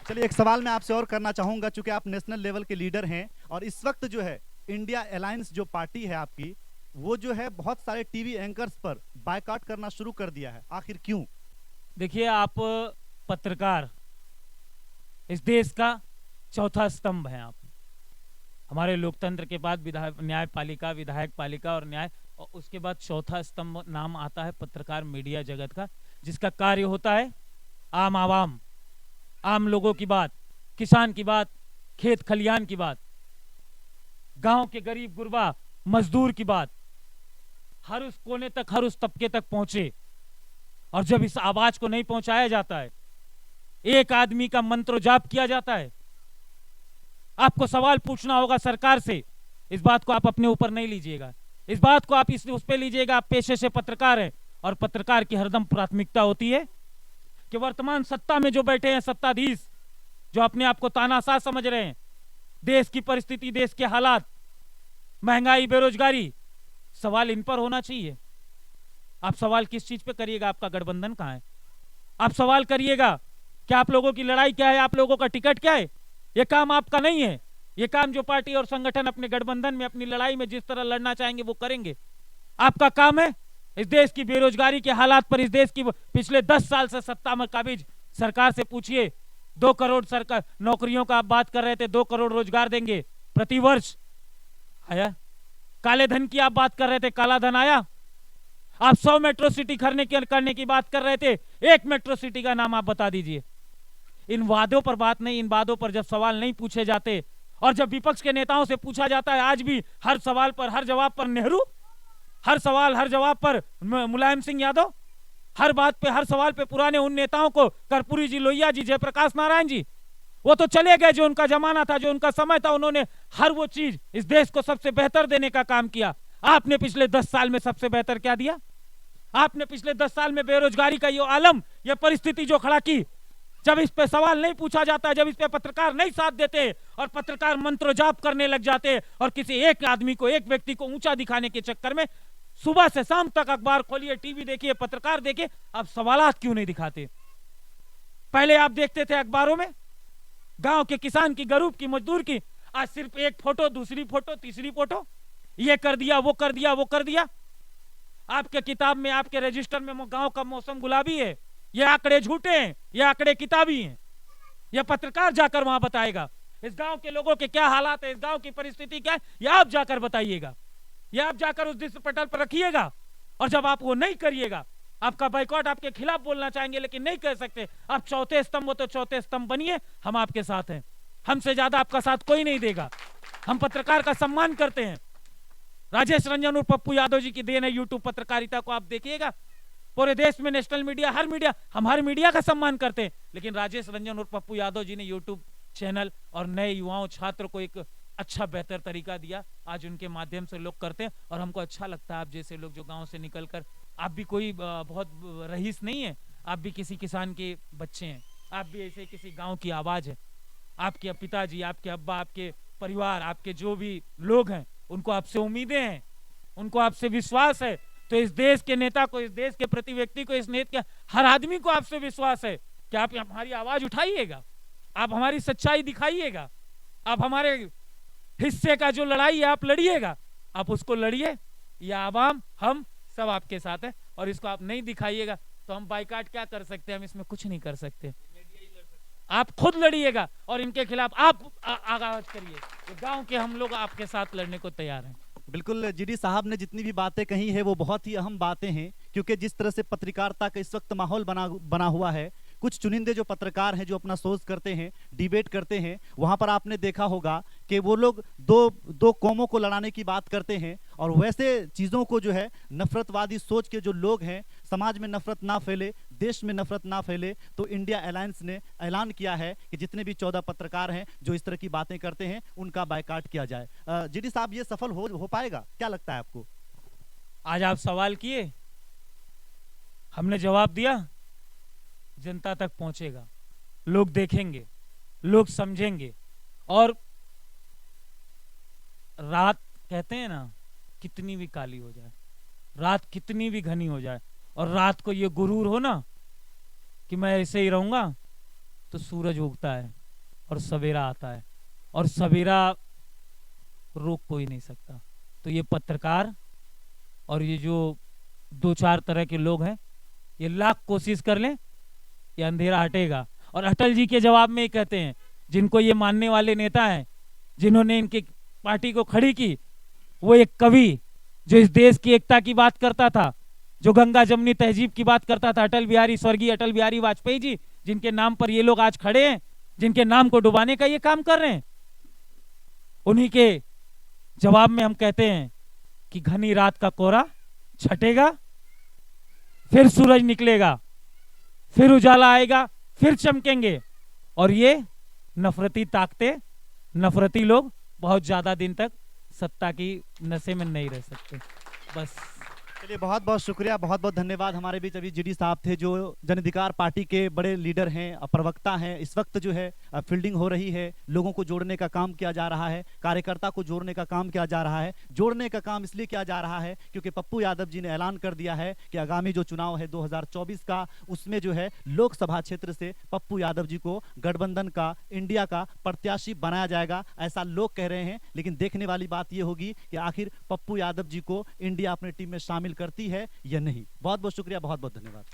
चलिए एक सवाल मैं आपसे और करना चाहूंगा, चूंकि आप नेशनल लेवल के लीडर हैं और इस वक्त जो है इंडिया अलायंस जो पार्टी है आपकी, वो जो है बहुत सारे टीवी एंकर्स पर बायकॉट करना शुरू कर दिया है। आखिर क्यों? देखिए, आप पत्रकार इस देश का चौथा स्तंभ हैं। आप हमारे लोकतंत्र के बाद न्यायपालिका, विधायक पालिका और न्याय, और उसके बाद चौथा स्तंभ नाम आता है पत्रकार मीडिया जगत का, जिसका कार्य होता है आम आवाम, आम लोगों की बात, किसान की बात, खेत खलियान की बात, गांव के गरीब गुरबा मजदूर की बात हर उस कोने तक, हर उस तबके तक पहुंचे। और जब इस आवाज को नहीं पहुंचाया जाता है, एक आदमी का मंत्र जाप किया जाता है, आपको सवाल पूछना होगा सरकार से। इस बात को आप अपने ऊपर नहीं लीजिएगा, इस बात को आप उस पे लीजिएगा। आप पेशे से पत्रकार हैं और पत्रकार की हरदम प्राथमिकता होती है कि वर्तमान सत्ता में जो बैठे हैं सत्ताधीश, जो अपने आप को तानाशाह समझ रहे हैं, देश की परिस्थिति, देश के हालात, महंगाई, बेरोजगारी, सवाल इन पर होना चाहिए। आप सवाल किस चीज पे करिएगा? आपका गठबंधन कहां है? आप सवाल करिएगा कि आप लोगों की लड़ाई क्या है, आप लोगों का टिकट क्या है। यह काम आपका नहीं है। यह काम जो पार्टी और संगठन अपने गठबंधन में अपनी लड़ाई में जिस तरह लड़ना चाहेंगे वो करेंगे। आपका काम है इस देश की बेरोजगारी के हालात पर, इस देश की पिछले 10 साल से सत्ता में काबिज सरकार से पूछिए। 2 करोड़ सरकार नौकरियों का आप बात कर रहे थे, 2 करोड़ रोजगार देंगे प्रति वर्ष, आया? काले धन की आप बात कर रहे थे, काला धन आया? आप 100 मेट्रो सिटी करने की बात कर रहे थे, 1 मेट्रो सिटी का नाम आप बता दीजिए। इन वादों पर बात नहीं, इन वादों पर जब सवाल नहीं पूछे जाते और जब विपक्ष के नेताओं से पूछा जाता है, आज भी हर सवाल पर, हर जवाब पर नेहरू, हर सवाल हर जवाब पर मुलायम सिंह यादव, हर बात पे, हर सवाल पे पुराने उन नेताओं को, कर्पूरी जी, लोहिया जी, जयप्रकाश नारायण जी, वो तो चले गए। जो उनका जमाना था, जो उनका समय था, उन्होंने हर वो चीज इस देश को सबसे बेहतर देने का काम किया। आपने पिछले 10 साल में सबसे बेहतर क्या दिया? आपने पिछले 10 साल में बेरोजगारी का ये आलम, ये परिस्थिति जो खड़ा की, जब इस पे सवाल नहीं पूछा जाता, जब इस पे पत्रकार नहीं साथ देते और पत्रकार मंत्र जाप करने लग जाते और किसी एक आदमी को, एक व्यक्ति को ऊंचा दिखाने के चक्कर में सुबह से शाम तक अखबार खोलिए, टीवी देखिए, पत्रकार देखिए, आप सवालात क्यों नहीं दिखाते? पहले आप देखते थे अखबारों में गांव के किसान की, गरीब की, मजदूर की, आज सिर्फ एक फोटो, दूसरी फोटो, तीसरी फोटो, ये कर दिया, वो कर दिया, वो कर दिया। आपके किताब में, आपके रजिस्टर में गांव का मौसम गुलाबी है, ये आंकड़े झूठे हैं, ये आंकड़े किताबी हैं। ये पत्रकार जाकर वहां बताएगा इस गांव के लोगों के क्या हालात है, इस गांव की परिस्थिति क्या है, ये आप जाकर बताइएगा, ये आप जाकर उस दृश्य पटल पर रखिएगा। और जब आप वो नहीं करिएगा, आपका बाइकॉट आपके खिलाफ बोलना चाहेंगे लेकिन नहीं कह सकते। आप चौथे स्तंभ हो तो चौथे स्तंभ बनिए, हम आपके साथ हैं। हमसे ज्यादा आपका साथ कोई नहीं देगा। हम पत्रकार का सम्मान करते हैं। राजेश रंजन और पप्पू यादव जी की देन है यूट्यूब पत्रकारिता को, आप देखिएगा। पूरे देश में नेशनल मीडिया, हर मीडिया, हम हर मीडिया का सम्मान करते हैं, लेकिन राजेश रंजन और पप्पू यादव जी ने यूट्यूब चैनल और नए युवाओं, छात्र को एक अच्छा बेहतर तरीका दिया। आज उनके माध्यम से लोग करते हैं और हमको अच्छा लगता है। आप जैसे लोग जो गांव से निकलकर, आप भी कोई बहुत रईस नहीं है, आप भी किसी किसान के बच्चे हैं, आप भी ऐसे किसी गांव की आवाज है। आपके पिताजी, आपके अब्बा, आपके परिवार, आपके जो भी लोग हैं, उनको आपसे उम्मीदें हैं, उनको आपसे विश्वास है। तो इस देश के नेता को, इस देश के प्रति व्यक्ति को, इस नेता के हर आदमी को आपसे विश्वास है कि आप हमारी आवाज उठाइएगा, आप हमारी सच्चाई दिखाइएगा, आप हमारे हिस्से का जो लड़ाई है आप लड़िएगा, आप उसको लड़िए। यह आवाम, हम सब आपके साथ है। और इसको आप नहीं दिखाइएगा तो हम बाइकाट क्या कर सकते हैं? हम इसमें कुछ नहीं कर सकते। आप खुद लड़िएगा और इनके खिलाफ आप आगाज करिए। गांव के हम लोग आपके साथ लड़ने को तैयार हैं। बिल्कुल, जीडी साहब ने जितनी भी बातें कही है वो बहुत ही अहम बातें हैं, क्योंकि जिस तरह से पत्रकारिता का इस वक्त माहौल बना हुआ है, कुछ चुनिंदे जो पत्रकार हैं जो अपना सोच करते हैं, डिबेट करते हैं, वहां पर आपने देखा होगा कि वो लोग दो कौमों को लड़ाने की बात करते हैं। और वैसे चीज़ों को जो है, नफरतवादी सोच के जो लोग हैं, समाज में नफरत ना फैले, देश में नफरत ना फैले, तो इंडिया अलायंस ने ऐलान किया है कि जितने भी 14 पत्रकार हैं जो इस तरह की बातें करते हैं, उनका बायकॉट किया जाए। जीडी साहब, ये सफल हो पाएगा? क्या लगता है आपको? आज आप सवाल किए, हमने जवाब दिया, जनता तक पहुंचेगा, लोग देखेंगे, लोग समझेंगे। और रात कहते हैं ना, कितनी भी काली हो जाए, रात कितनी भी घनी हो जाए, और रात को ये गुरूर हो ना कि मैं ऐसे ही रहूंगा, तो सूरज उगता है और सवेरा आता है, और सवेरा रोक कोई नहीं सकता। तो ये पत्रकार और ये जो दो चार तरह के लोग हैं, ये लाख कोशिश कर लें, ये अंधेरा हटेगा। और अटल जी के जवाब में ये कहते हैं, जिनको ये मानने वाले नेता हैं, जिन्होंने इनकी पार्टी को खड़ी की, वो एक कवि जो इस देश की एकता की बात करता था, जो गंगा जमनी तहजीब की बात करता था, अटल बिहारी, स्वर्गीय अटल बिहारी वाजपेयी जी, जिनके नाम पर ये लोग आज खड़े हैं, जिनके नाम को डुबाने का ये काम कर रहे हैं, उन्हीं के जवाब में हम कहते हैं कि घनी रात का कोहरा छटेगा, फिर सूरज निकलेगा, फिर उजाला आएगा, फिर चमकेंगे, और ये नफरती ताकतें, नफरती लोग बहुत ज्यादा दिन तक सत्ता की नशे में नहीं रह सकते। बस चलिए, बहुत बहुत शुक्रिया, बहुत बहुत धन्यवाद। हमारे बीच अभी जीडी साहब थे, जो जन अधिकार पार्टी के बड़े लीडर हैं, प्रवक्ता हैं। इस वक्त जो है फील्डिंग हो रही है, लोगों को जोड़ने का काम किया जा रहा है, कार्यकर्ता को जोड़ने का काम किया जा रहा है। जोड़ने का काम इसलिए किया जा रहा है क्योंकि पप्पू यादव जी ने ऐलान कर दिया है कि आगामी जो चुनाव है 2024 का, उसमें जो है लोकसभा क्षेत्र से पप्पू यादव जी को गठबंधन का, इंडिया का प्रत्याशी बनाया जाएगा, ऐसा लोग कह रहे हैं। लेकिन देखने वाली बात यह होगी कि आखिर पप्पू यादव जी को इंडिया अपनी टीम में शामिल करती है या नहीं। बहुत बहुत शुक्रिया, बहुत बहुत धन्यवाद।